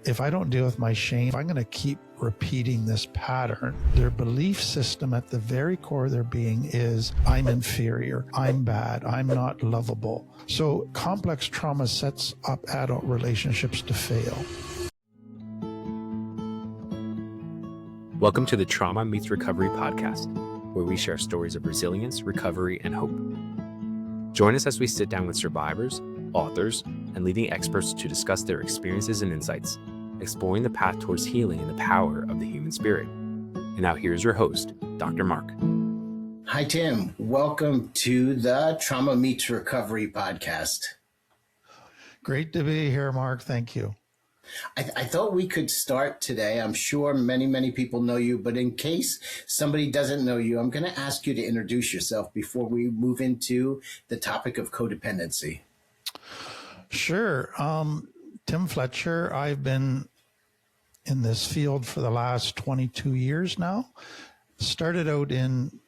if I don't deal with my shame, if I'm going to keep repeating this pattern, their belief system at the very core of their being is, I'm inferior, I'm bad, I'm not lovable. So complex trauma sets up adult relationships to fail. Welcome to the Trauma Meets Recovery podcast, where we share stories of resilience, recovery, and hope. Join us as we sit down with survivors, authors, and leading experts to discuss their experiences and insights, exploring the path towards healing and the power of the human spirit. And now here's your host, Dr. Mark. Hi, Tim. Welcome to the Trauma Meets Recovery podcast. Great to be here, Mark. Thank you. I thought we could start today. I'm sure many people know you, but in case somebody doesn't know you, I'm going to ask you to introduce yourself before we move into the topic of codependency. Sure. Tim Fletcher. I've been in this field for the last 22 years now. Started out in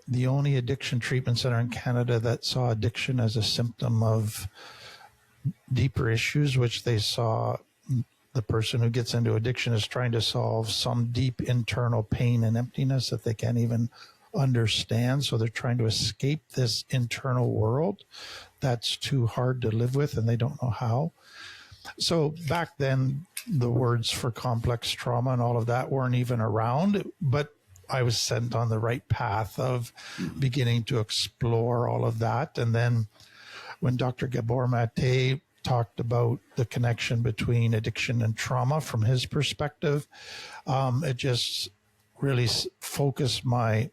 the only addiction treatment center in Canada that saw addiction as a symptom of deeper issues, which they saw the person who gets into addiction is trying to solve some deep internal pain and emptiness that they can't even understand. So they're trying to escape this internal world that's too hard to live with, and they don't know how. So back then, the words for complex trauma and all of that weren't even around, but I was sent on the right path of beginning to explore all of that. And then when Dr. Gabor Mate talked about the connection between addiction and trauma from his perspective, it just really focused my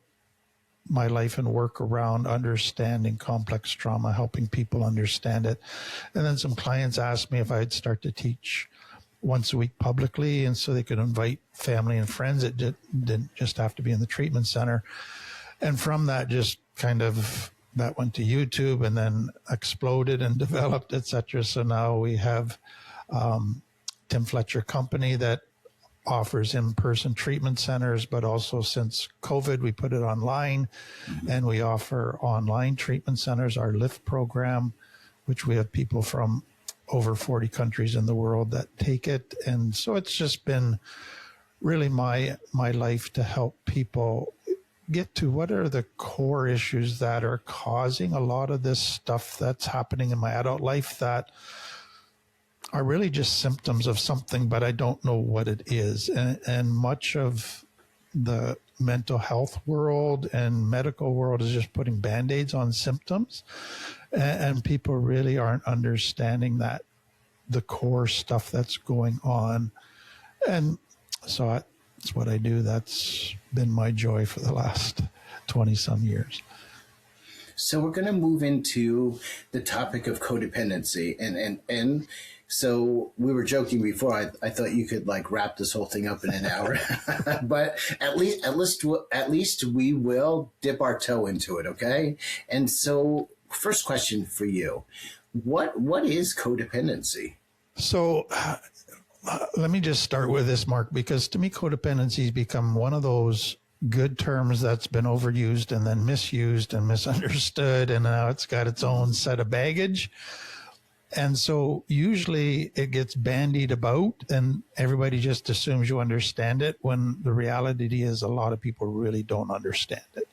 life and work around understanding complex trauma, helping people understand it. And then some clients asked me if I'd start to teach once a week publicly, and so they could invite family and friends. It didn't just have to be in the treatment center. And from that, just kind of that went to YouTube and then exploded and developed, etc. So now we have Tim Fletcher Company that offers in-person treatment centers, but also since COVID, we put it online, and we offer online treatment centers, our LIFT program, which we have people from over 40 countries in the world that take it. And so it's just been really my life to help people get to what are the core issues that are causing a lot of this stuff that's happening in my adult life that are really just symptoms of something, but I don't know what it is. And much of the mental health world and medical world is just putting Band-Aids on symptoms. And people really aren't understanding that the core stuff that's going on. And so that's what I do. That's been my joy for the last 20 some years. So we're going to move into the topic of codependency. And so we were joking before, I thought you could like wrap this whole thing up in an hour, but at least we will dip our toe into it. Okay. And so first question for you, what is codependency? So let me just start with this, Mark, because to me, codependency has become one of those good terms that's been overused and then misused and misunderstood, and now it's got its own set of baggage. And so usually it gets bandied about and everybody just assumes you understand it, when the reality is a lot of people really don't understand it.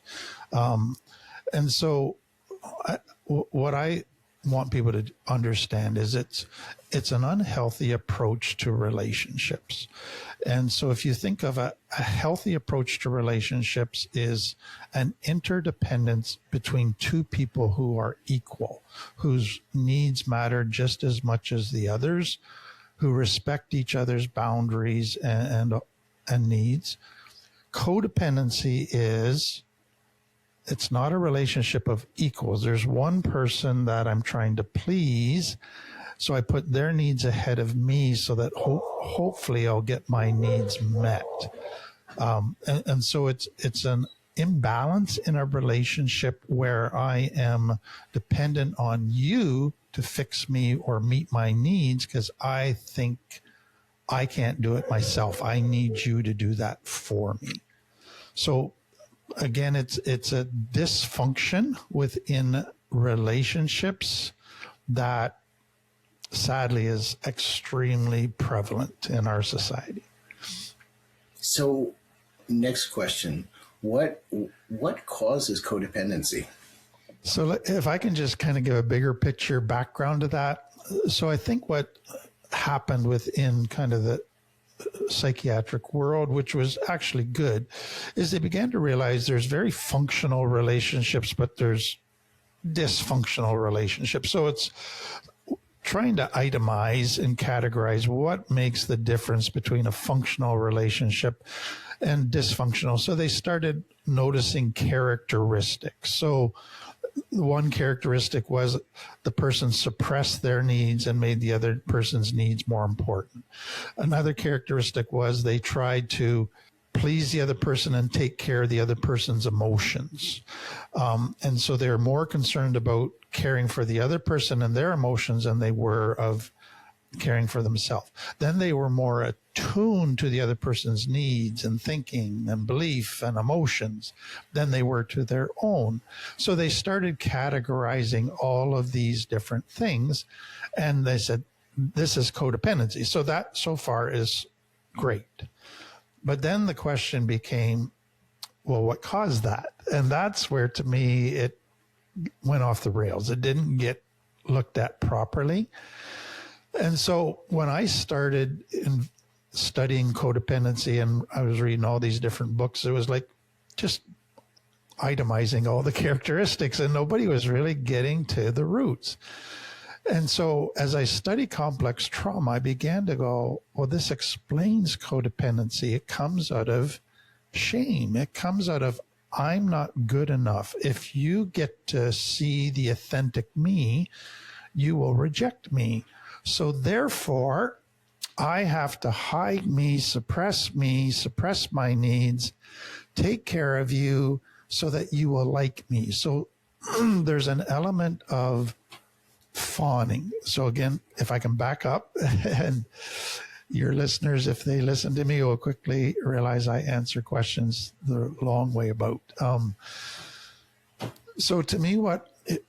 And so what I want people to understand is it's an unhealthy approach to relationships. And so if you think of a healthy approach to relationships is an interdependence between two people who are equal, whose needs matter just as much as the others, who respect each other's boundaries and needs. Codependency it's not a relationship of equals. There's one person that I'm trying to please, so I put their needs ahead of me so that hopefully I'll get my needs met. And so it's an imbalance in a relationship where I am dependent on you to fix me or meet my needs because I think I can't do it myself. I need you to do that for me. So again, it's a dysfunction within relationships that sadly is extremely prevalent in our society. So, next question. What causes codependency? So if I can just kind of give a bigger picture background to that. So I think what happened within kind of the psychiatric world, which was actually good, is they began to realize there's very functional relationships, but there's dysfunctional relationships. So it's trying to itemize and categorize what makes the difference between a functional relationship and dysfunctional. So they started noticing characteristics. So one characteristic was the person suppressed their needs and made the other person's needs more important. Another characteristic was they tried to please the other person and take care of the other person's emotions. And so they're more concerned about caring for the other person and their emotions than they were of caring for themselves. Then they were more attuned to the other person's needs and thinking and belief and emotions than they were to their own. So they started categorizing all of these different things, and they said, this is codependency. So that so far is great. But then the question became, well, what caused that? And that's where, to me, it went off the rails. It didn't get looked at properly. And so when I started studying codependency and I was reading all these different books, it was like just itemizing all the characteristics, and nobody was really getting to the roots. And so as I studied complex trauma, I began to go, well, this explains codependency. It comes out of shame. It comes out of, I'm not good enough. If you get to see the authentic me, you will reject me. So therefore, I have to hide me, suppress my needs, take care of you so that you will like me. So there's an element of fawning. So again, if I can back up, and your listeners, if they listen to me, will quickly realize I answer questions the long way about. So to me,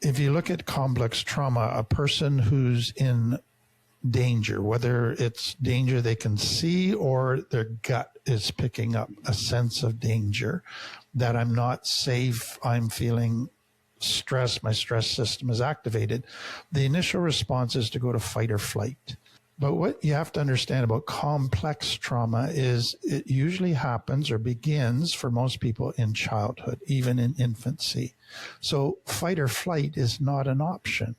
if you look at complex trauma, a person who's in danger, whether it's danger they can see or their gut is picking up a sense of danger, that I'm not safe, I'm feeling stress, my stress system is activated, the initial response is to go to fight or flight. But what you have to understand about complex trauma is it usually happens or begins for most people in childhood, even in infancy. So fight or flight is not an option.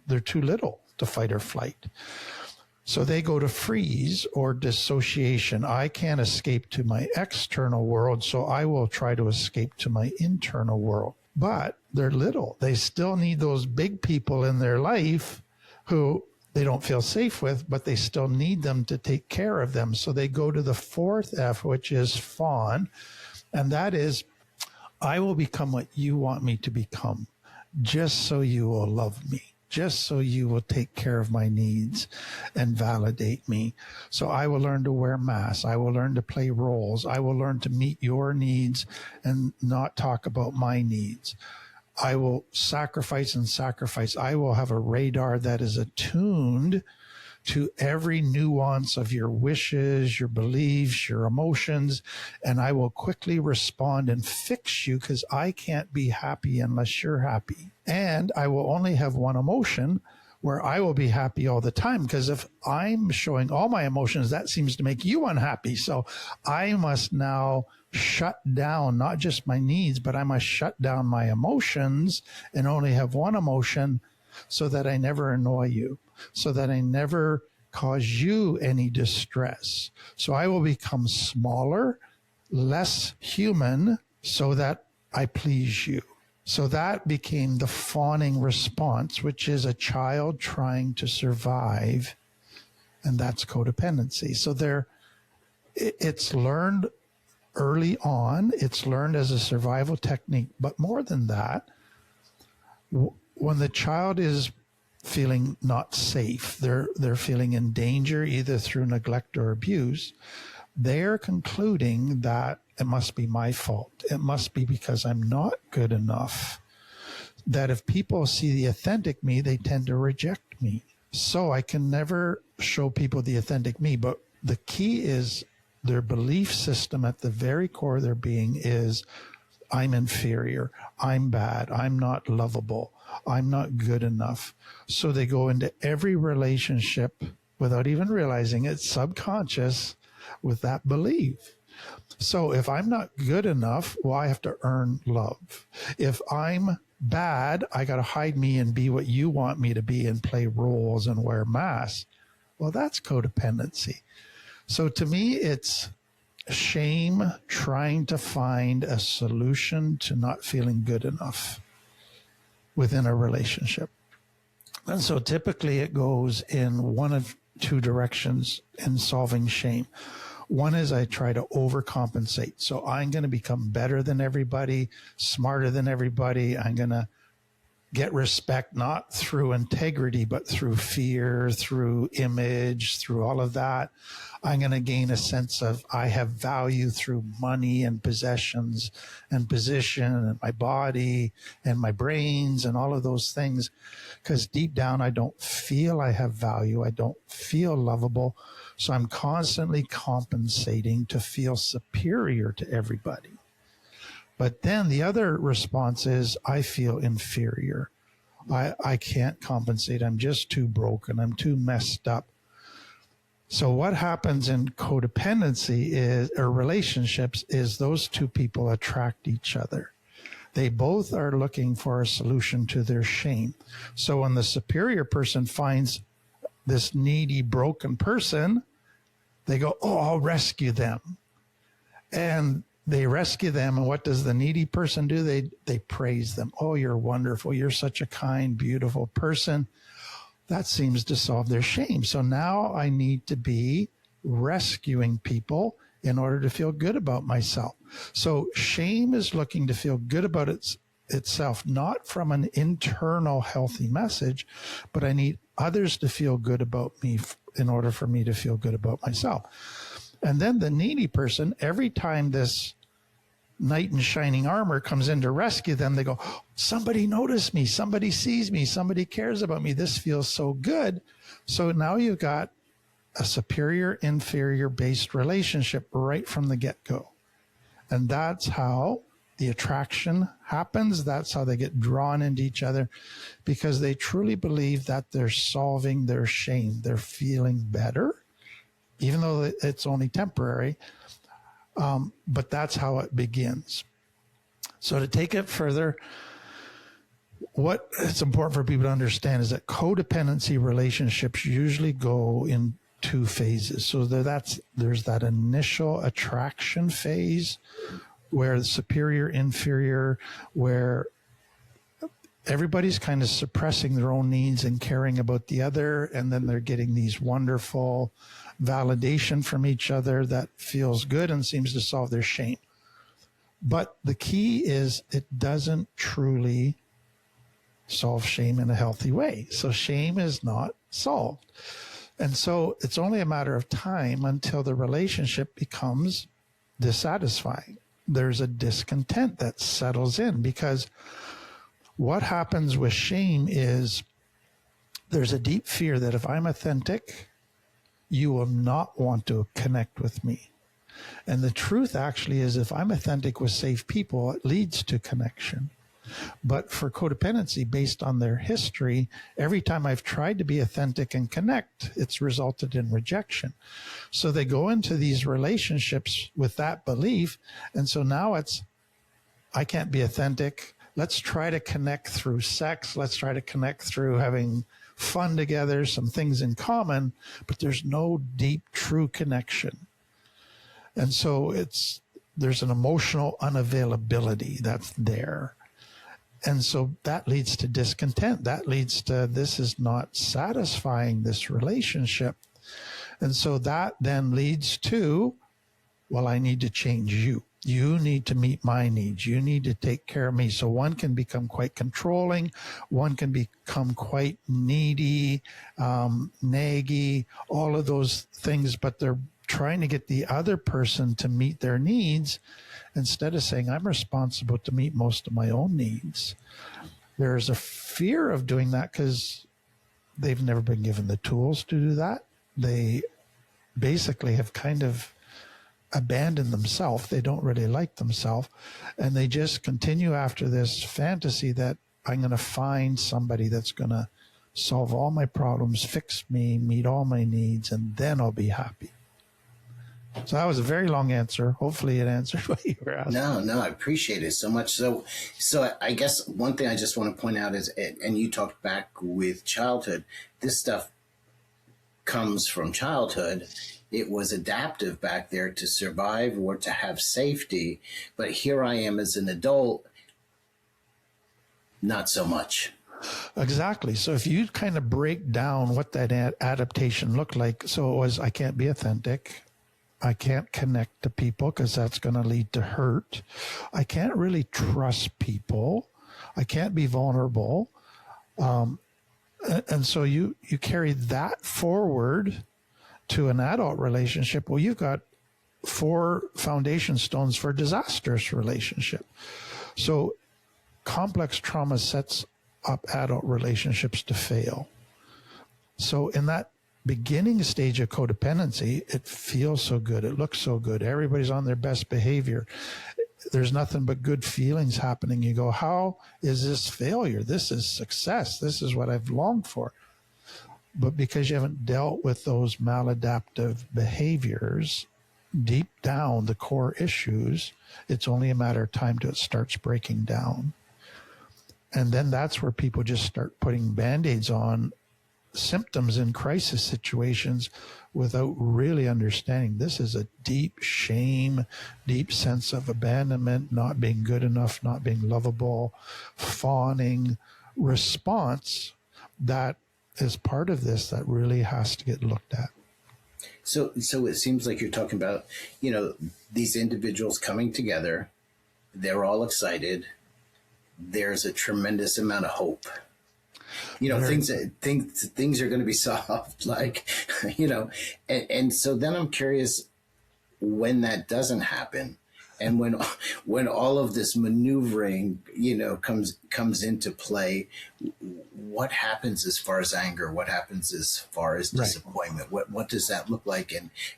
They're too little to fight or flight. So they go to freeze or dissociation. I can't escape to my external world, so I will try to escape to my internal world. But they're little. They still need those big people in their life who they don't feel safe with, but they still need them to take care of them. So they go to the fourth F, which is fawn. And that is, I will become what you want me to become, just so you will love me, just so you will take care of my needs and validate me. So I will learn to wear masks. I will learn to play roles. I will learn to meet your needs and not talk about my needs. I will sacrifice. I will have a radar that is attuned to every nuance of your wishes, your beliefs, your emotions, and I will quickly respond and fix you because I can't be happy unless you're happy. And I will only have one emotion where I will be happy all the time, because if I'm showing all my emotions, that seems to make you unhappy. So I must now shut down not just my needs, but I must shut down my emotions and only have one emotion so that I never annoy you, so that I never cause you any distress. So I will become smaller, less human, so that I please you. So that became the fawning response, which is a child trying to survive, and that's codependency. So it's learned early on. It's learned as a survival technique. But more than that, when the child is feeling not safe, they're feeling in danger either through neglect or abuse, they're concluding that it must be my fault. It must be because I'm not good enough. That if people see the authentic me, they tend to reject me. So I can never show people the authentic me. But the key is their belief system at the very core of their being is, I'm inferior, I'm bad, I'm not lovable, I'm not good enough. So they go into every relationship without even realizing it's subconscious with that belief. So if I'm not good enough, well, I have to earn love. If I'm bad, I got to hide me and be what you want me to be and play roles and wear masks. Well, that's codependency. So to me, it's shame trying to find a solution to not feeling good enough within a relationship. And so typically it goes in one of two directions in solving shame. One is I try to overcompensate. So I'm going to become better than everybody, smarter than everybody. I'm going to get respect, not through integrity, but through fear, through image, through all of that. I'm going to gain a sense of I have value through money and possessions and position and my body and my brains and all of those things. Because deep down, I don't feel I have value. I don't feel lovable. So I'm constantly compensating to feel superior to everybody. But then the other response is I feel inferior. I can't compensate. I'm just too broken. I'm too messed up. So what happens in codependency is, or relationships, is those two people attract each other. They both are looking for a solution to their shame. So when the superior person finds this needy, broken person, they go, oh, I'll rescue them. And they rescue them. And what does the needy person do? They praise them. Oh, you're wonderful. You're such a kind, beautiful person. That seems to solve their shame. So now I need to be rescuing people in order to feel good about myself. So shame is looking to feel good about itself, not from an internal healthy message, but I need others to feel good about me in order for me to feel good about myself. And then the needy person, every time this knight in shining armor comes in to rescue them, they go, somebody noticed me, somebody sees me, somebody cares about me. This feels so good. So now you've got a superior-inferior based relationship right from the get-go. And that's how the attraction happens. That's how they get drawn into each other, because they truly believe that they're solving their shame. They're feeling better, even though it's only temporary. But that's how it begins. So to take it further, what it's important for people to understand is that codependency relationships usually go in two phases. So there's that initial attraction phase where the superior, inferior, where everybody's kind of suppressing their own needs and caring about the other, and then they're getting these wonderful validation from each other that feels good and seems to solve their shame. But the key is it doesn't truly solve shame in a healthy way. So shame is not solved. And so it's only a matter of time until the relationship becomes dissatisfying. There's a discontent that settles in, because what happens with shame is there's a deep fear that if I'm authentic, you will not want to connect with me. And the truth actually is, if I'm authentic with safe people, it leads to connection. But for codependency, based on their history, every time I've tried to be authentic and connect, it's resulted in rejection. So they go into these relationships with that belief. And so now I can't be authentic. Let's try to connect through sex. Let's try to connect through having fun together, some things in common, but there's no deep, true connection. And so there's an emotional unavailability that's there. And so that leads to discontent. That leads to, this is not satisfying this relationship. And so that then leads to, well, I need to change you. You need to meet my needs. You need to take care of me. So one can become quite controlling. One can become quite needy, naggy, all of those things, but they're trying to get the other person to meet their needs instead of saying, I'm responsible to meet most of my own needs. There's a fear of doing that because they've never been given the tools to do that. They basically have kind of abandoned themselves. They don't really like themselves. And they just continue after this fantasy that I'm going to find somebody that's going to solve all my problems, fix me, meet all my needs, and then I'll be happy. So that was a very long answer. Hopefully it answered what you were asking. No, I appreciate it so much. So I guess one thing I just want to point out is, and you talked back with childhood, this stuff comes from childhood. It was adaptive back there to survive or to have safety. But here I am as an adult, not so much. Exactly. So if you kind of break down what that adaptation looked like, so it was, I can't be authentic. I can't connect to people because that's going to lead to hurt. I can't really trust people. I can't be vulnerable. And so you carry that forward to an adult relationship. Well, you've got 4 foundation stones for a disastrous relationship. So complex trauma sets up adult relationships to fail. So in that beginning stage of codependency, it feels so good. It looks so good. Everybody's on their best behavior. There's nothing but good feelings happening. You go, how is this failure? This is success. This is what I've longed for. But because you haven't dealt with those maladaptive behaviors, deep down, the core issues, it's only a matter of time till it starts breaking down. And then that's where people just start putting Band-Aids on symptoms in crisis situations without really understanding this is a deep shame, deep sense of abandonment, not being good enough, not being lovable, fawning response that is part of this that really has to get looked at. So it seems like you're talking about, these individuals coming together. They're all excited. There's a tremendous amount of hope. Things are going to be solved, and so then I'm curious when that doesn't happen, and when all of this maneuvering, comes into play, what happens as far as anger? What happens as far as disappointment? Right. What does that look like?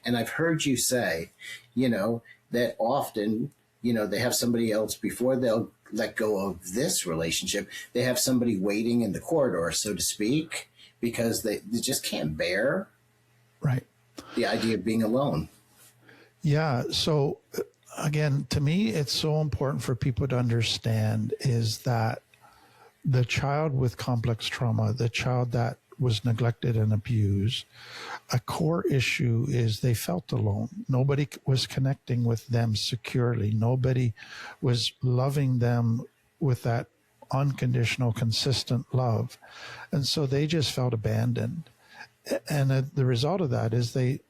And I've heard you say, that often, they have somebody else before they'll let go of this relationship. They have somebody waiting in the corridor, so to speak, because they just can't bear the idea of being alone. Yeah. So again, to me, it's so important for people to understand is that the child with complex trauma, the child that was neglected and abused, a core issue is they felt alone. Nobody was connecting with them securely. Nobody was loving them with that unconditional, consistent love. And so they just felt abandoned. And the result of that is they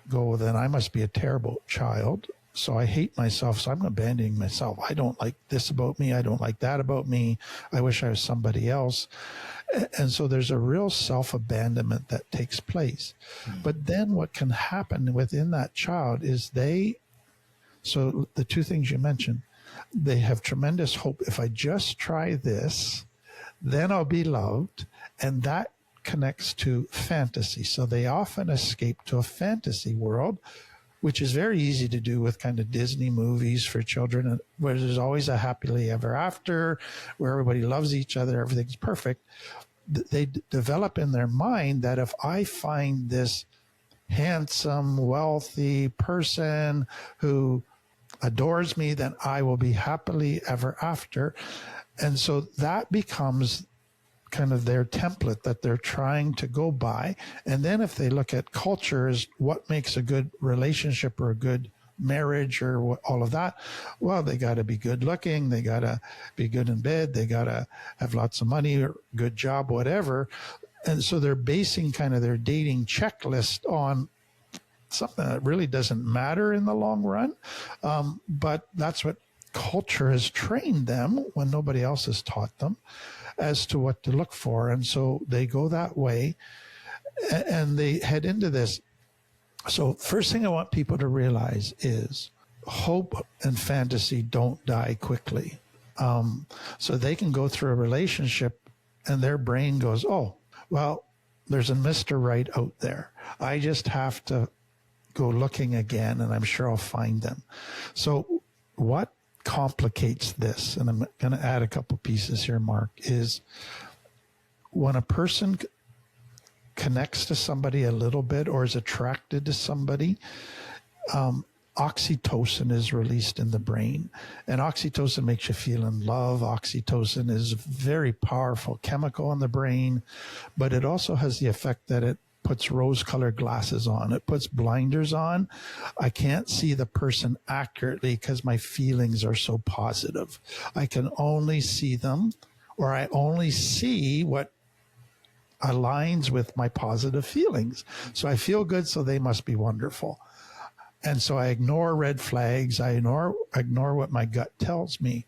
go, well, then I must be a terrible child. So I hate myself, so I'm abandoning myself. I don't like this about me. I don't like that about me. I wish I was somebody else. And so there's a real self-abandonment that takes place. Mm-hmm. But then what can happen within that child is so the 2 things you mentioned, they have tremendous hope. If I just try this, then I'll be loved. And that connects to fantasy. So they often escape to a fantasy world, which is very easy to do with kind of Disney movies for children, where there's always a happily ever after, where everybody loves each other, everything's perfect. They develop in their mind that if I find this handsome, wealthy person who adores me, then I will be happily ever after. And so that becomes kind of their template that they're trying to go by. And then if they look at culture as what makes a good relationship or a good marriage or all of that, well, they got to be good looking, they got to be good in bed, they got to have lots of money or good job, whatever. And so they're basing kind of their dating checklist on something that really doesn't matter in the long run. But that's what culture has trained them when nobody else has taught them as to what to look for. And so they go that way and they head into this. So first thing I want people to realize is hope and fantasy don't die quickly. So they can go through a relationship and their brain goes, oh, well, there's a Mr. Right out there. I just have to go looking again, and I'm sure I'll find them. So what complicates this, and I'm going to add a couple pieces here, Mark, is when a person connects to somebody a little bit or is attracted to somebody, oxytocin is released in the brain, and oxytocin makes you feel in love. Oxytocin is a very powerful chemical in the brain, but it also has the effect that it puts rose-colored glasses on. It puts blinders on. I can't see the person accurately because my feelings are so positive. I can only see them, or I only see what aligns with my positive feelings. So I feel good, so they must be wonderful. And so I ignore red flags. I ignore what my gut tells me.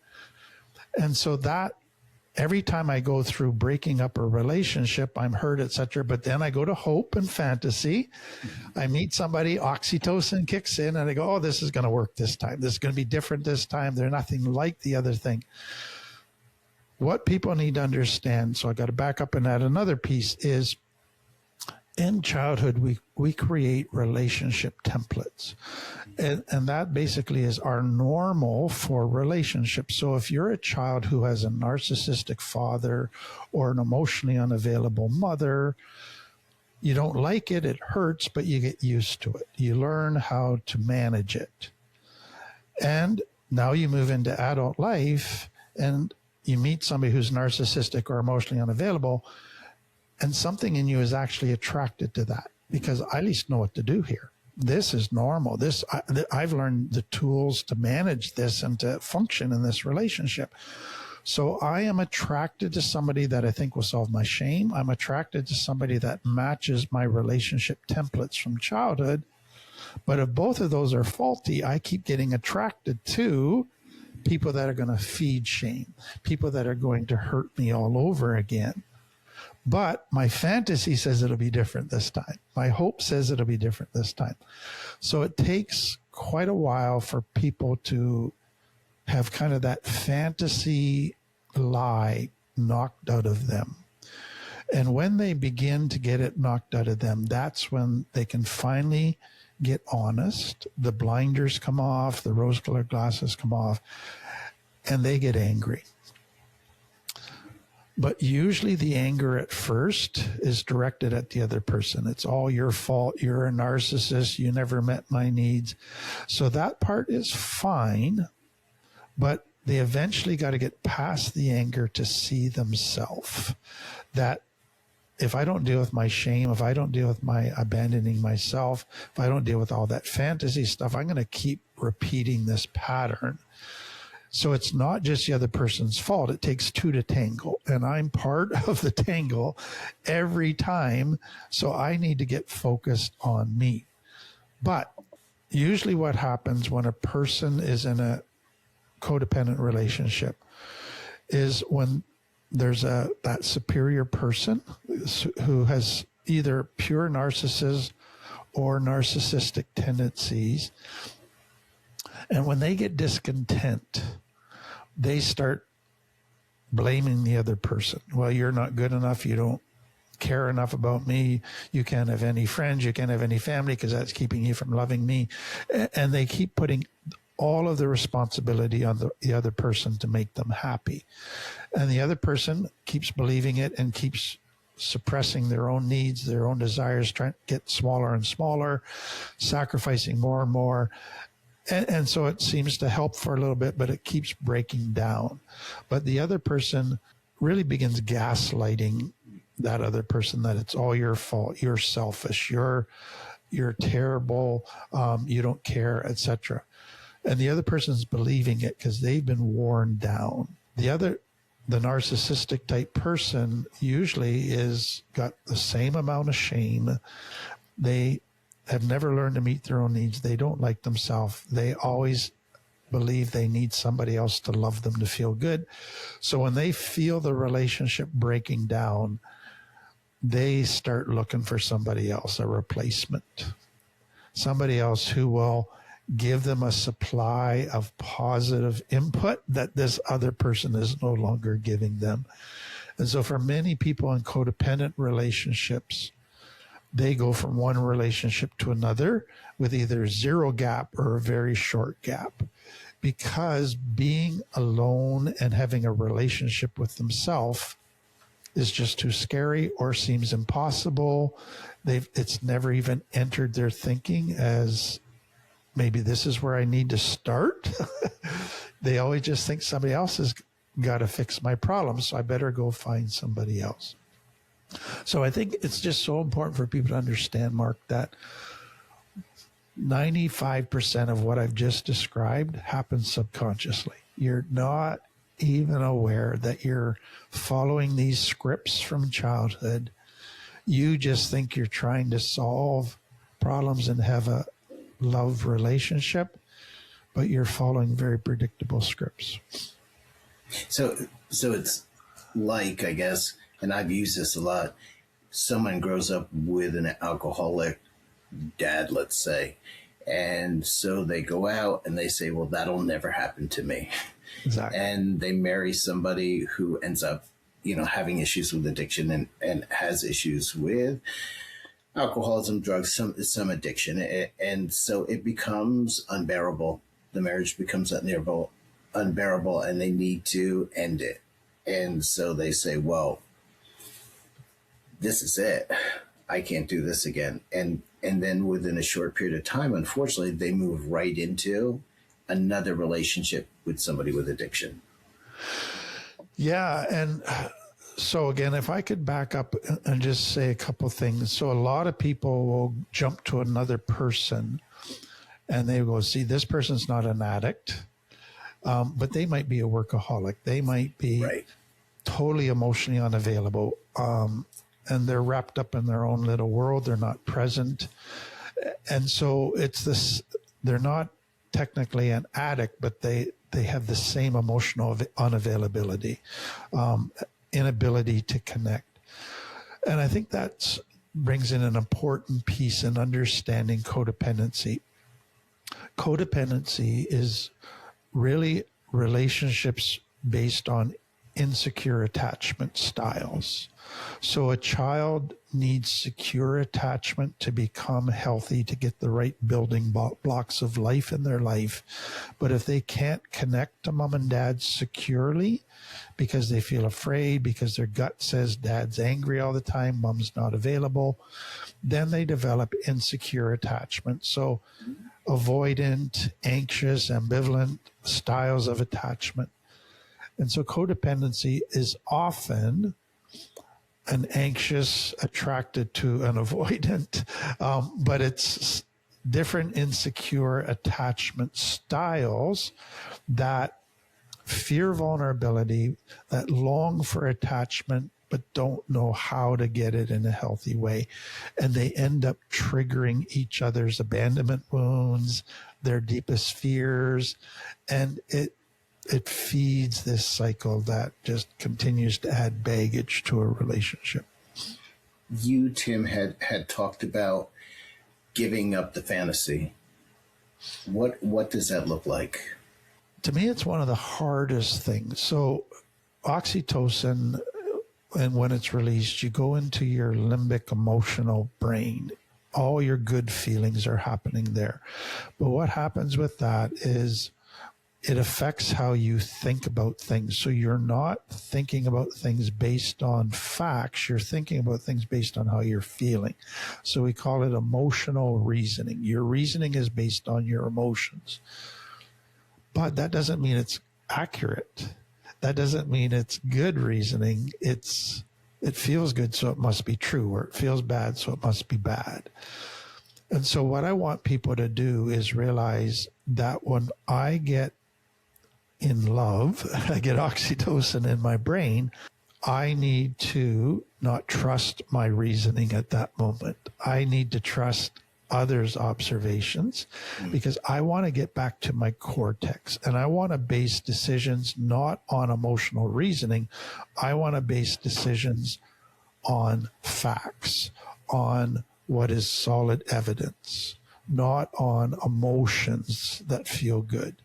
And so that every time I go through breaking up a relationship, I'm hurt, etc. But then I go to hope and fantasy. I meet somebody, oxytocin kicks in, and I go, oh, this is going to work this time. This is going to be different this time. They're nothing like the other thing. What people need to understand, so I got to back up and add another piece, is in childhood, we create relationship templates. And that basically is our normal for relationships. So if you're a child who has a narcissistic father or an emotionally unavailable mother, you don't like it, it hurts, but you get used to it. You learn how to manage it. And now you move into adult life and you meet somebody who's narcissistic or emotionally unavailable, and something in you is actually attracted to that because I at least know what to do here. This is normal. I've learned the tools to manage this and to function in this relationship. So I am attracted to somebody that I think will solve my shame. I'm attracted to somebody that matches my relationship templates from childhood. But if both of those are faulty, I keep getting attracted to people that are going to feed shame, people that are going to hurt me all over again. But my fantasy says it'll be different this time. My hope says it'll be different this time. So it takes quite a while for people to have kind of that fantasy lie knocked out of them. And when they begin to get it knocked out of them, that's when they can finally get honest. The blinders come off, the rose-colored glasses come off, and they get angry. But usually the anger at first is directed at the other person. It's all your fault. You're a narcissist. You never met my needs. So that part is fine, but they eventually got to get past the anger to see themselves. That if I don't deal with my shame, if I don't deal with my abandoning myself, if I don't deal with all that fantasy stuff, I'm going to keep repeating this pattern. So it's not just the other person's fault. It takes two to tangle. And I'm part of the tangle every time. So I need to get focused on me. But usually what happens when a person is in a codependent relationship is when there's that superior person who has either pure narcissism or narcissistic tendencies. And when they get discontent, they start blaming the other person. Well, you're not good enough. You don't care enough about me. You can't have any friends. You can't have any family because that's keeping you from loving me. And they keep putting all of the responsibility on the other person to make them happy. And the other person keeps believing it and keeps suppressing their own needs, their own desires, trying to get smaller and smaller, sacrificing more and more. And so it seems to help for a little bit, but it keeps breaking down. But the other person really begins gaslighting that other person that it's all your fault, you're selfish, you're terrible, you don't care, etc. And the other person's believing it because they've been worn down. The narcissistic type person usually is got the same amount of shame. They have never learned to meet their own needs. They don't like themselves. They always believe they need somebody else to love them to feel good. So when they feel the relationship breaking down, they start looking for somebody else, a replacement, somebody else who will give them a supply of positive input that this other person is no longer giving them. And so for many people in codependent relationships, they go from one relationship to another with either zero gap or a very short gap, because being alone and having a relationship with themselves is just too scary or seems impossible. It's never even entered their thinking as maybe this is where I need to start. They always just think somebody else has got to fix my problem, so I better go find somebody else. So I think it's just so important for people to understand, Mark, that 95% of what I've just described happens subconsciously. You're not even aware that you're following these scripts from childhood. You just think you're trying to solve problems and have a love relationship, but you're following very predictable scripts. So it's like, I guess, and I've used this a lot, someone grows up with an alcoholic dad, let's say, and so they go out and they say, well, that'll never happen to me. Exactly. And they marry somebody who ends up, having issues with addiction and has issues with alcoholism, drugs, some addiction. And so it becomes unbearable. The marriage becomes unbearable, and they need to end it. And so they say, well, this is it. I can't do this again. And then within a short period of time, unfortunately, they move right into another relationship with somebody with addiction. Yeah. And so again, if I could back up and just say a couple things. So a lot of people will jump to another person and they go, see, this person's not an addict, but they might be a workaholic. They might be totally emotionally unavailable. And they're wrapped up in their own little world. They're not present. And so it's this, they're not technically an addict, but they have the same emotional unavailability, inability to connect. And I think that brings in an important piece in understanding codependency. Codependency is really relationships based on insecure attachment styles. So a child needs secure attachment to become healthy, to get the right building blocks of life in their life. But if they can't connect to mom and dad securely because they feel afraid, because their gut says dad's angry all the time, mom's not available, then they develop insecure attachment. So avoidant, anxious, ambivalent styles of attachment. And so codependency is often an anxious attracted to an avoidant, but it's different insecure attachment styles that fear vulnerability, that long for attachment, but don't know how to get it in a healthy way. And they end up triggering each other's abandonment wounds, their deepest fears, and it feeds this cycle that just continues to add baggage to a relationship. You, Tim, had talked about giving up the fantasy. What does that look like? To me, it's one of the hardest things. So oxytocin, and when it's released, you go into your limbic emotional brain. All your good feelings are happening there. But what happens with that is it affects how you think about things. So you're not thinking about things based on facts. You're thinking about things based on how you're feeling. So we call it emotional reasoning. Your reasoning is based on your emotions. But that doesn't mean it's accurate. That doesn't mean it's good reasoning. It feels good, so it must be true, or it feels bad, so it must be bad. And so what I want people to do is realize that when I get in love, I get oxytocin in my brain, I need to not trust my reasoning at that moment. I need to trust others' observations because I want to get back to my cortex, and I want to base decisions not on emotional reasoning. I want to base decisions on facts, on what is solid evidence, not on emotions that feel good.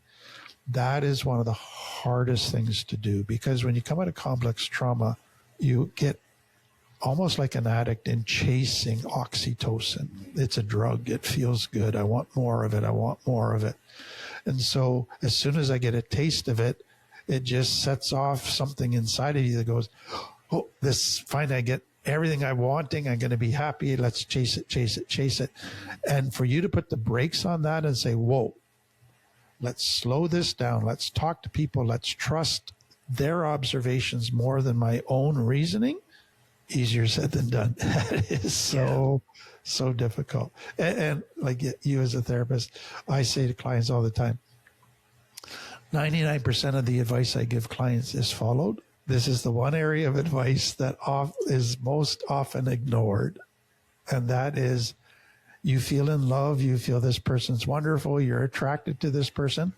That is one of the hardest things to do, because when you come out of complex trauma, you get almost like an addict in chasing oxytocin. It's a drug. It feels good. I want more of it. I want more of it. And so as soon as I get a taste of it, it just sets off something inside of you that goes, oh, this fine. I get everything I'm wanting. I'm going to be happy. Let's chase it, chase it, chase it. And for you to put the brakes on that and say, whoa, let's slow this down. Let's talk to people. Let's trust their observations more than my own reasoning. Easier said than done. That is so difficult. And like you as a therapist, I say to clients all the time, 99% of the advice I give clients is followed. This is the one area of advice that is most often ignored. And that is, you feel in love, you feel this person's wonderful, you're attracted to this person.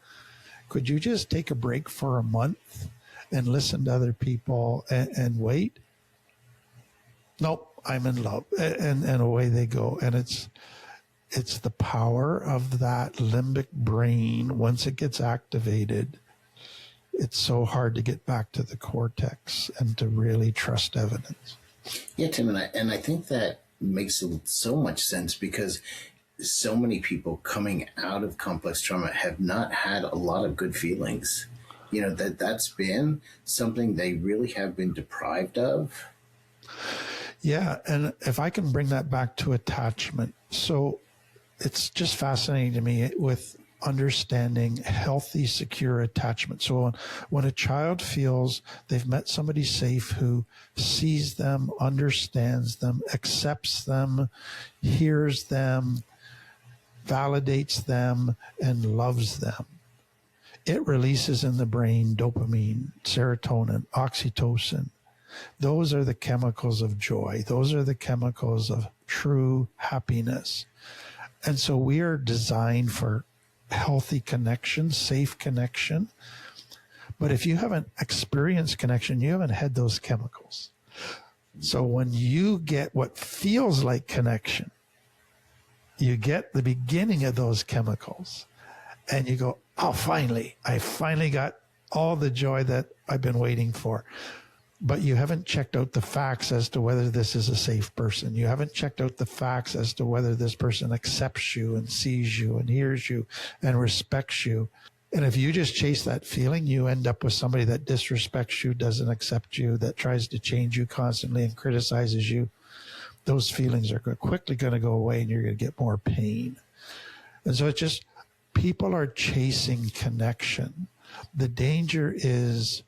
Could you just take a break for a month and listen to other people and wait? Nope, I'm in love. And away they go. And it's the power of that limbic brain. Once it gets activated, it's so hard to get back to the cortex and to really trust evidence. Yeah, Tim, and I think that makes so much sense, because so many people coming out of complex trauma have not had a lot of good feelings. You know, that's been something they really have been deprived of. Yeah, and if I can bring that back to attachment. So it's just fascinating to me with understanding healthy, secure attachment. So when a child feels they've met somebody safe who sees them, understands them, accepts them, hears them, validates them, and loves them, it releases in the brain dopamine, serotonin, oxytocin. Those are the chemicals of joy. Those are the chemicals of true happiness. And so we are designed for healthy connection, safe connection. But if you haven't experienced connection, you haven't had those chemicals. So when you get what feels like connection, you get the beginning of those chemicals and you go, oh, I finally got all the joy that I've been waiting for. But you haven't checked out the facts as to whether this is a safe person. You haven't checked out the facts as to whether this person accepts you and sees you and hears you and respects you. And if you just chase that feeling, you end up with somebody that disrespects you, doesn't accept you, that tries to change you constantly and criticizes you. Those feelings are quickly going to go away and you're going to get more pain. And so it's just, people are chasing connection. The danger is,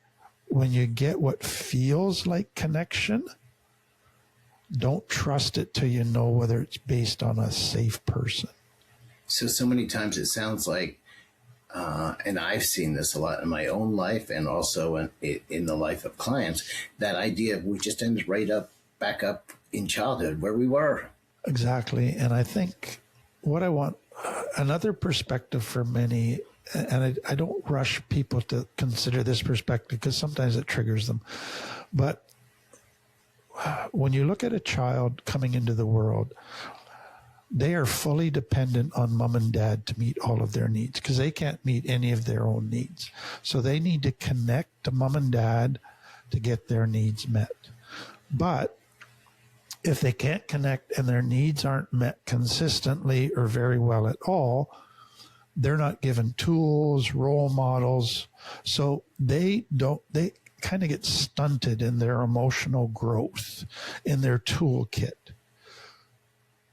when you get what feels like connection, don't trust it till you know whether it's based on a safe person. So many times it sounds like, and I've seen this a lot in my own life and also in the life of clients, that idea of we just ended back up in childhood where we were. Exactly. And I think what I want, another perspective for many, and I don't rush people to consider this perspective because sometimes it triggers them. But when you look at a child coming into the world, they are fully dependent on mom and dad to meet all of their needs because they can't meet any of their own needs. So they need to connect to mom and dad to get their needs met. But if they can't connect and their needs aren't met consistently or very well at all, they're not given tools, role models. So they kind of get stunted in their emotional growth, in their toolkit.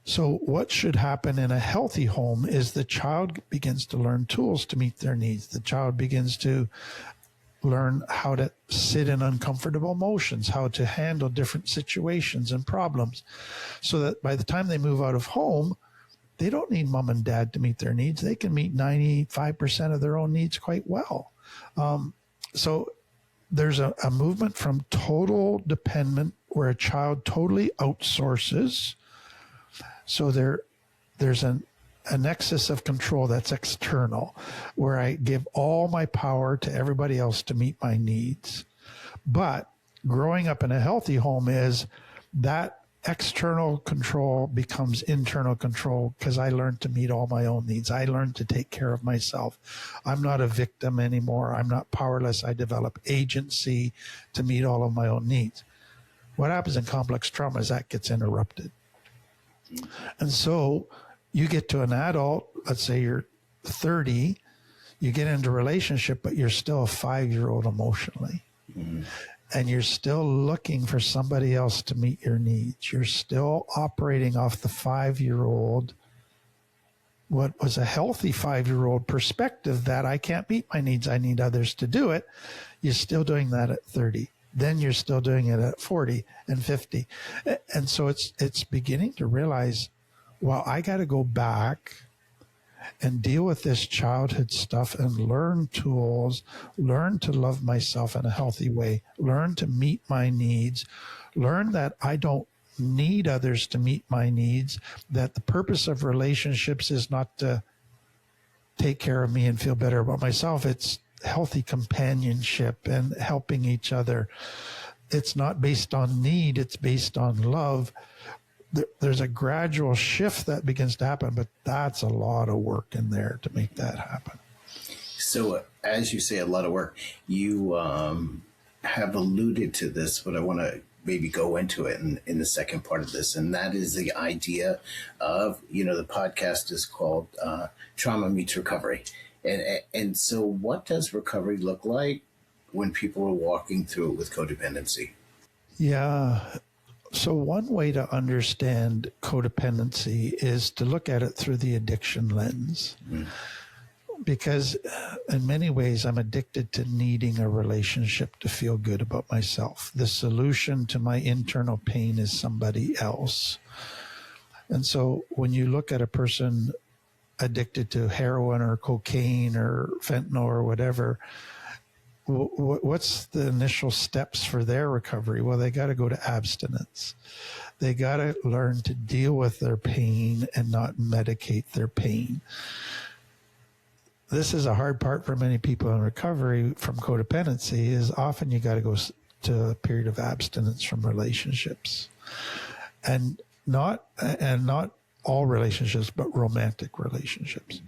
So what should happen in a healthy home is the child begins to learn tools to meet their needs. The child begins to learn how to sit in uncomfortable emotions, how to handle different situations and problems, so that by the time they move out of home, they don't need mom and dad to meet their needs. They can meet 95% of their own needs quite well. So there's a movement from total dependent, where a child totally outsources. So there's a nexus of control that's external, where I give all my power to everybody else to meet my needs. But growing up in a healthy home is that external control becomes internal control, because I learned to meet all my own needs. I learned to take care of myself. I'm not a victim anymore. I'm not powerless. I develop agency to meet all of my own needs. What happens in complex trauma is that gets interrupted. And so you get to an adult, let's say you're 30, you get into a relationship, but you're still a 5-year-old emotionally. Mm-hmm. And you're still looking for somebody else to meet your needs. You're still operating off the 5-year-old, what was a healthy 5-year-old perspective that I can't meet my needs, I need others to do it. You're still doing that at 30. Then you're still doing it at 40 and 50. And so it's beginning to realize, well, I got to go back and deal with this childhood stuff and learn tools, learn to love myself in a healthy way, learn to meet my needs, learn that I don't need others to meet my needs, that the purpose of relationships is not to take care of me and feel better about myself. It's healthy companionship and helping each other. It's not based on need, it's based on love. There's a gradual shift that begins to happen, but that's a lot of work in there to make that happen. So as you say, a lot of work, you have alluded to this, but I want to maybe go into it in the second part of this. And that is the idea of, the podcast is called Trauma Meets Recovery. And so what does recovery look like when people are walking through it with codependency? Yeah. So one way to understand codependency is to look at it through the addiction lens. Mm. Because in many ways, I'm addicted to needing a relationship to feel good about myself. The solution to my internal pain is somebody else. And so when you look at a person addicted to heroin or cocaine or fentanyl or whatever, what's the initial steps for their recovery? Well, they got to go to abstinence. They got to learn to deal with their pain and not medicate their pain. This is a hard part for many people in recovery from codependency, is often you got to go to a period of abstinence from relationships, and not all relationships, but romantic relationships.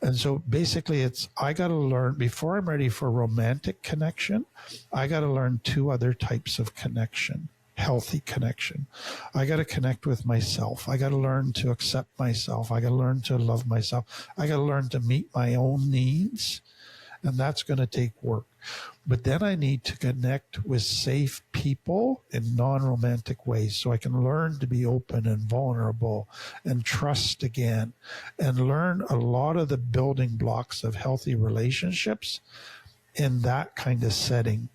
And so basically I got to learn, before I'm ready for romantic connection, I got to learn 2 other types of connection, healthy connection. I got to connect with myself. I got to learn to accept myself. I got to learn to love myself. I got to learn to meet my own needs. And that's going to take work. But then I need to connect with safe people in non-romantic ways so I can learn to be open and vulnerable and trust again and learn a lot of the building blocks of healthy relationships in that kind of setting.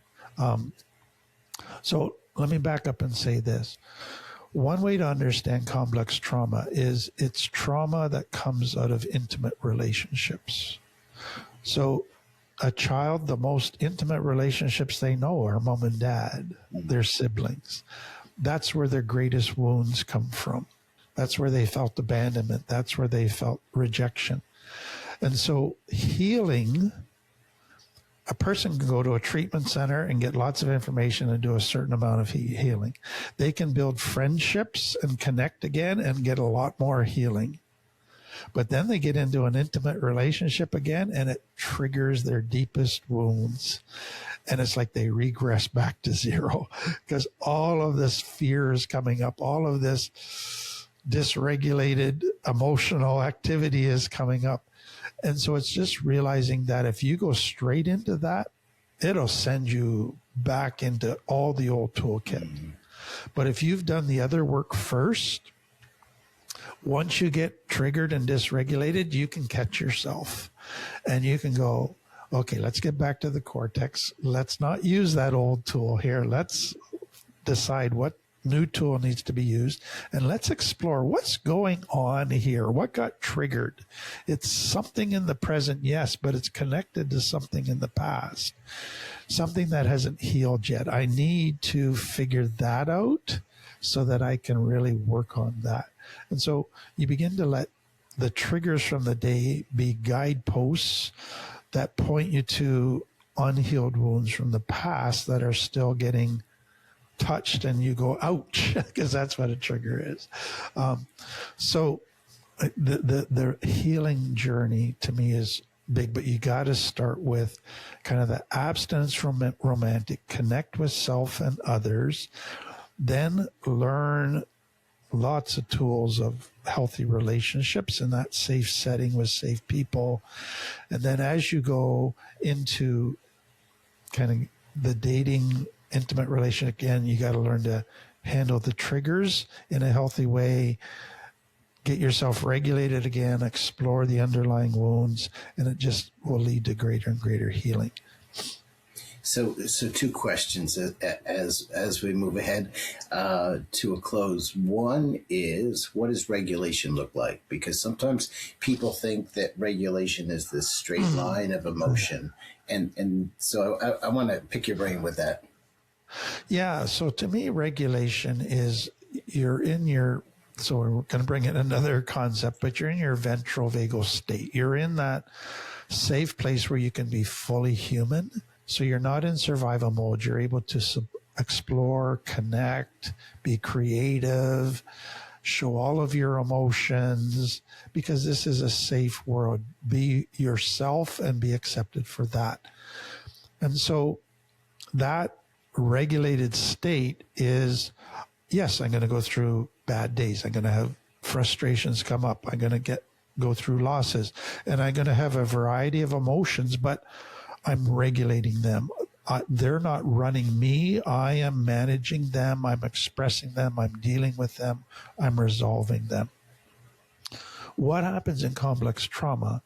So let me back up and say this. One way to understand complex trauma is it's trauma that comes out of intimate relationships. So a child, the most intimate relationships they know are mom and dad, their siblings. That's where their greatest wounds come from. That's where they felt abandonment. That's where they felt rejection. And so healing, a person can go to a treatment center and get lots of information and do a certain amount of healing. They can build friendships and connect again and get a lot more healing. But then they get into an intimate relationship again, and it triggers their deepest wounds. And it's like they regress back to zero because all of this fear is coming up. All of this dysregulated emotional activity is coming up. And so it's just realizing that if you go straight into that, it'll send you back into all the old toolkit. Mm-hmm. But if you've done the other work first, once you get triggered and dysregulated, you can catch yourself and you can go, okay, let's get back to the cortex. Let's not use that old tool here. Let's decide what new tool needs to be used, and let's explore what's going on here. What got triggered? It's something in the present, yes, but it's connected to something in the past, something that hasn't healed yet. I need to figure that out so that I can really work on that. And so you begin to let the triggers from the day be guideposts that point you to unhealed wounds from the past that are still getting touched, and you go, ouch, because that's what a trigger is. So the healing journey to me is big, but you got to start with kind of the abstinence from romantic, connect with self and others, then learn lots of tools of healthy relationships in that safe setting with safe people. And then as you go into kind of the dating, intimate relationship, again, you got to learn to handle the triggers in a healthy way, get yourself regulated again, explore the underlying wounds, and it just will lead to greater and greater healing. So two questions as we move ahead to a close. One is, what does regulation look like? Because sometimes people think that regulation is this straight line of emotion, and so I want to pick your brain with that. Yeah. So to me, regulation is you're in your. So we're going to bring in another concept, but you're in your ventral vagal state. You're in that safe place where you can be fully human. So you're not in survival mode. You're able to explore, connect, be creative, show all of your emotions, because this is a safe world. Be yourself and be accepted for that. And so that regulated state is, yes, I'm going to go through bad days. I'm going to have frustrations come up. I'm going to go through losses, and I'm going to have a variety of emotions, but I'm regulating them. They're not running me. I am managing them. I'm expressing them. I'm dealing with them. I'm resolving them. What happens in complex trauma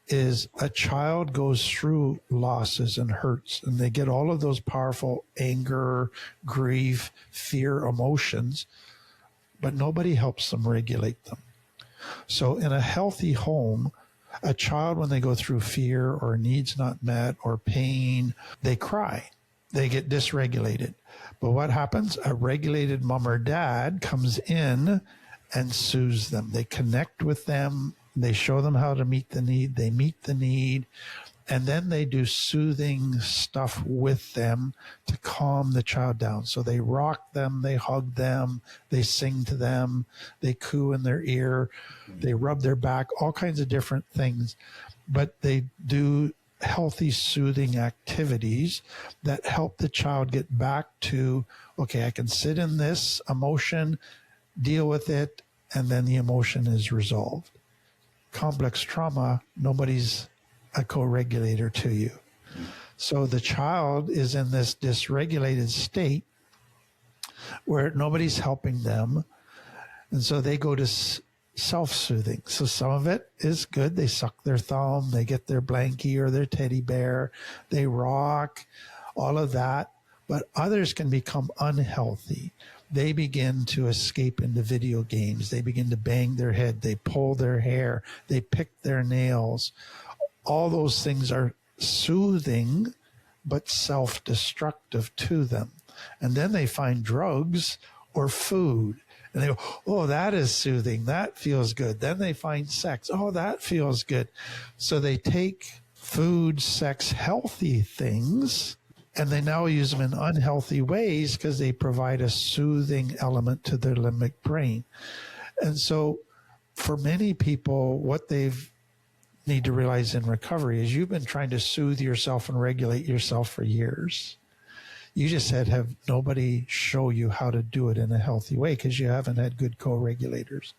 is a child goes through losses and hurts, and they get all of those powerful anger, grief, fear emotions, but nobody helps them regulate them. So in a healthy home, a child, when they go through fear or needs not met or pain, they cry. They get dysregulated. But what happens? A regulated mom or dad comes in and soothes them. They connect with them. They show them how to meet the need. They meet the need. And then they do soothing stuff with them to calm the child down. So they rock them, they hug them, they sing to them, they coo in their ear, they rub their back, all kinds of different things. But they do healthy soothing activities that help the child get back to, okay, I can sit in this emotion, deal with it, and then the emotion is resolved. Complex trauma, nobody's a co-regulator to you. So the child is in this dysregulated state where nobody's helping them. And so they go to self-soothing. So some of it is good. They suck their thumb, they get their blankie or their teddy bear, they rock, all of that. But others can become unhealthy. They begin to escape into video games. They begin to bang their head. They pull their hair. They pick their nails. All those things are soothing, but self-destructive to them. And then they find drugs or food. And they go, oh, that is soothing. That feels good. Then they find sex. Oh, that feels good. So they take food, sex, healthy things, and they now use them in unhealthy ways because they provide a soothing element to their limbic brain. And so for many people, what they've need to realize in recovery is you've been trying to soothe yourself and regulate yourself for years. You just have nobody show you how to do it in a healthy way because you haven't had good co-regulators.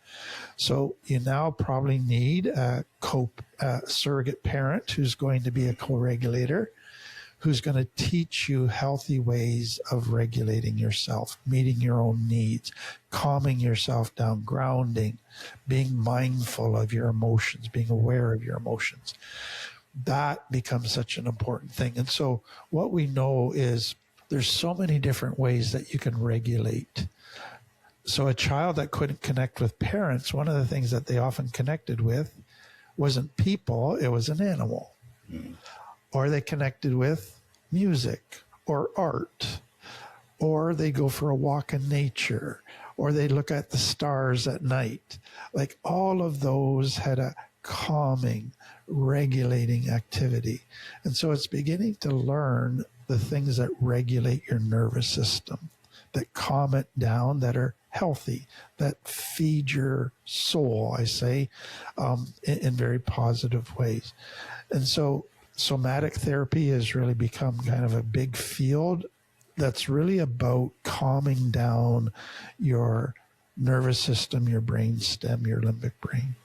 So you now probably need a surrogate parent who's going to be a co-regulator, who's going to teach you healthy ways of regulating yourself, meeting your own needs, calming yourself down, grounding, being mindful of your emotions, being aware of your emotions. That becomes such an important thing. And so what we know is there's so many different ways that you can regulate. So a child that couldn't connect with parents, one of the things that they often connected with wasn't people, it was an animal. Or they connected with music or art, or they go for a walk in nature, or they look at the stars at night. Like all of those had a calming, regulating activity. And so it's beginning to learn the things that regulate your nervous system, that calm it down, that are healthy, that feed your soul, I say, in very positive ways. And so somatic therapy has really become kind of a big field that's really about calming down your nervous system, your brain stem, your limbic brain.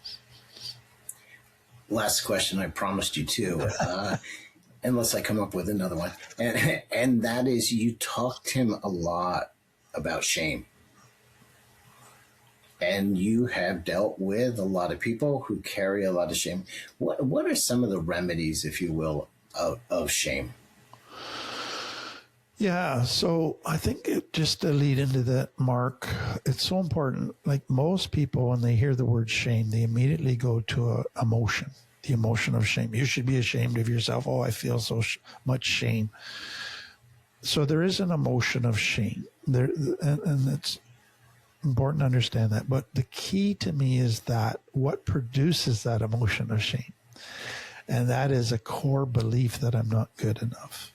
Last question, I promised you two, unless I come up with another one. And that is, you talked to him a lot about shame. And you have dealt with a lot of people who carry a lot of shame. What are some of the remedies, if you will, of shame? Yeah, so I think just to lead into that, Mark, it's so important. Like most people, when they hear the word shame, they immediately go to a emotion, the emotion of shame. You should be ashamed of yourself. Oh, I feel so much shame. So there is an emotion of shame there, and it's important to understand that. But the key to me is that what produces that emotion of shame, and that is a core belief that I'm not good enough.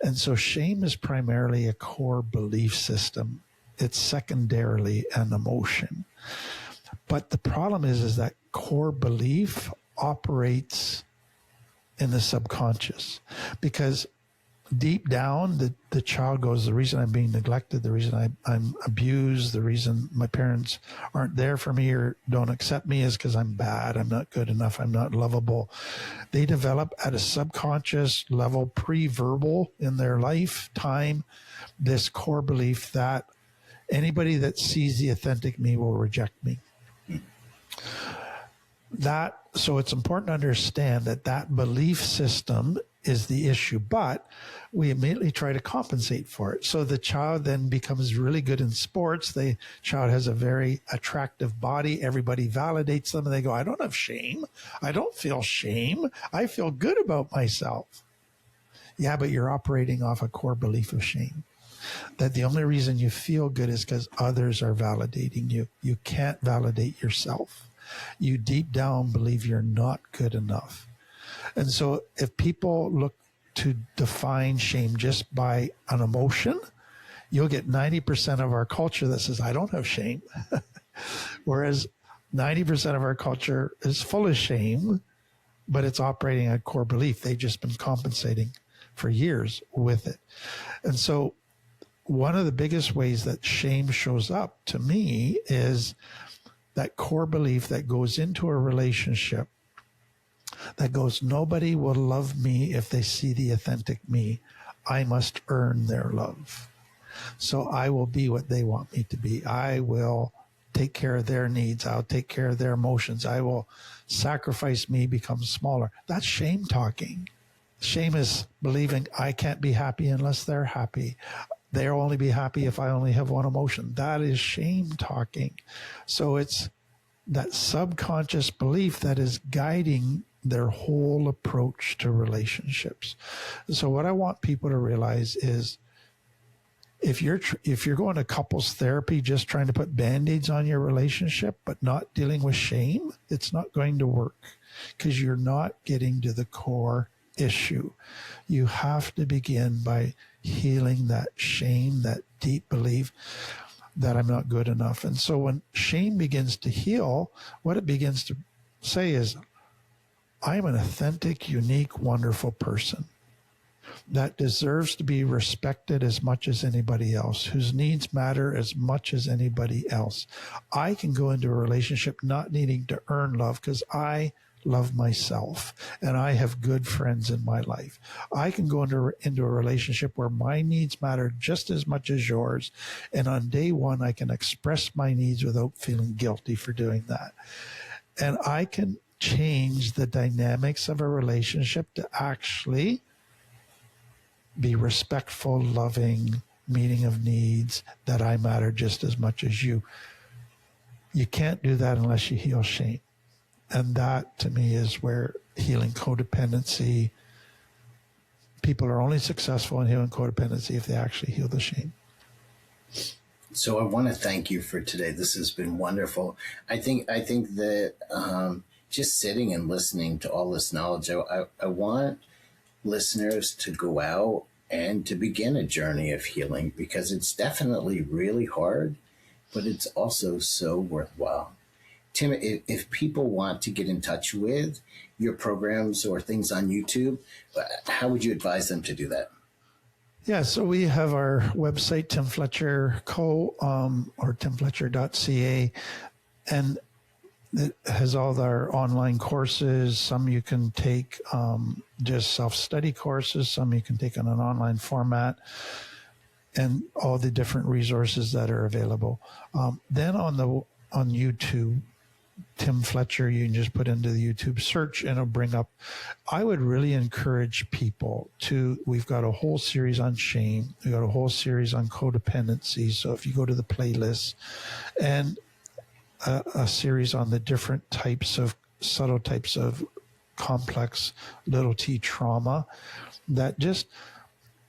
And so shame is primarily a core belief system. It's secondarily an emotion. But the problem is that core belief operates in the subconscious, because deep down, the child goes, the reason I'm being neglected, the reason I'm abused, the reason my parents aren't there for me or don't accept me is because I'm bad, I'm not good enough, I'm not lovable. They develop at a subconscious level, pre-verbal in their lifetime, this core belief that anybody that sees the authentic me will reject me. So it's important to understand that belief system is the issue, but we immediately try to compensate for it. So the child then becomes really good in sports. The child has a very attractive body. Everybody validates them, and they go, I don't have shame. I don't feel shame. I feel good about myself. Yeah, but you're operating off a core belief of shame. That the only reason you feel good is because others are validating you. You can't validate yourself. You deep down believe you're not good enough. And so if people look to define shame just by an emotion, you'll get 90% of our culture that says, I don't have shame. Whereas 90% of our culture is full of shame, but it's operating a core belief. They've just been compensating for years with it. And so one of the biggest ways that shame shows up to me is that core belief that goes into a relationship that goes, nobody will love me if they see the authentic me. I must earn their love. So I will be what they want me to be. I will take care of their needs. I'll take care of their emotions. I will sacrifice me, become smaller. That's shame talking. Shame is believing I can't be happy unless they're happy. They'll only be happy if I only have one emotion. That is shame talking. So it's that subconscious belief that is guiding their whole approach to relationships. So what I want people to realize is if you're going to couples therapy just trying to put Band-Aids on your relationship but not dealing with shame, it's not going to work because you're not getting to the core issue. You have to begin by healing that shame, that deep belief that I'm not good enough. And so when shame begins to heal, what it begins to say is, I'm an authentic, unique, wonderful person that deserves to be respected as much as anybody else, whose needs matter as much as anybody else. I can go into a relationship not needing to earn love because I love myself and I have good friends in my life. I can go into a relationship where my needs matter just as much as yours. And on day one, I can express my needs without feeling guilty for doing that. And I can change the dynamics of a relationship to actually be respectful, loving, meeting of needs, that I matter just as much as you. You can't do that unless you heal shame. And that, to me, is where healing codependency, people are only successful in healing codependency if they actually heal the shame. So I want to thank you for today. This has been wonderful. I think that just sitting and listening to all this knowledge, I want listeners to go out and to begin a journey of healing, because it's definitely really hard, but it's also so worthwhile. Tim, if people want to get in touch with your programs or things on YouTube, how would you advise them to do that? Yeah, so we have our website, Tim Fletcher Co. Or timfletcher.ca, and it has all our online courses. Some you can take just self-study courses. Some you can take on an online format, and all the different resources that are available. Then on YouTube, Tim Fletcher, you can just put into the YouTube search and it'll bring up. I would really encourage people we've got a whole series on shame. We've got a whole series on codependency. So if you go to the playlist, and a series on the different subtle types of complex little t trauma that just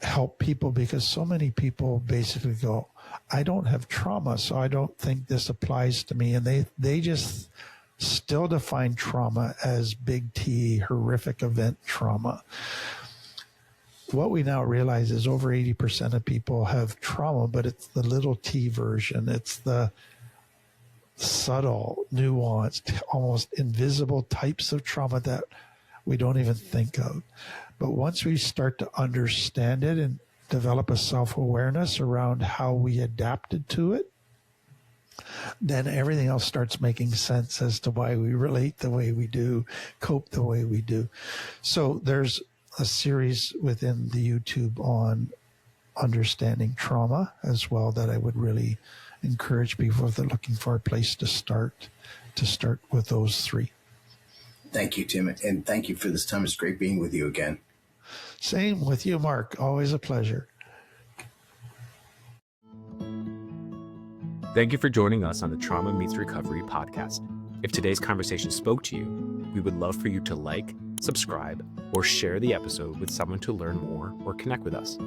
help people, because so many people basically go, I don't have trauma, so I don't think this applies to me. And they just still define trauma as big T, horrific event trauma. What we now realize is over 80% of people have trauma, but it's the little t version. It's the subtle, nuanced, almost invisible types of trauma that we don't even think of. But once we start to understand it and develop a self-awareness around how we adapted to it, then everything else starts making sense as to why we relate the way we do, cope the way we do. So there's a series within the YouTube on understanding trauma as well that I would really encourage people, if they're looking for a place to start with those three. Thank you, Tim, and thank you for this time. It's great being with you again. Same with you, Mark. Always a pleasure. Thank you for joining us on the Trauma Meets Recovery podcast. If today's conversation spoke to you, we would love for you to like, subscribe, or share the episode with someone to learn more or connect with us.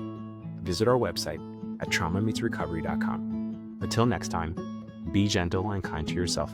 Visit our website at traumameetsrecovery.com. Until next time, be gentle and kind to yourself.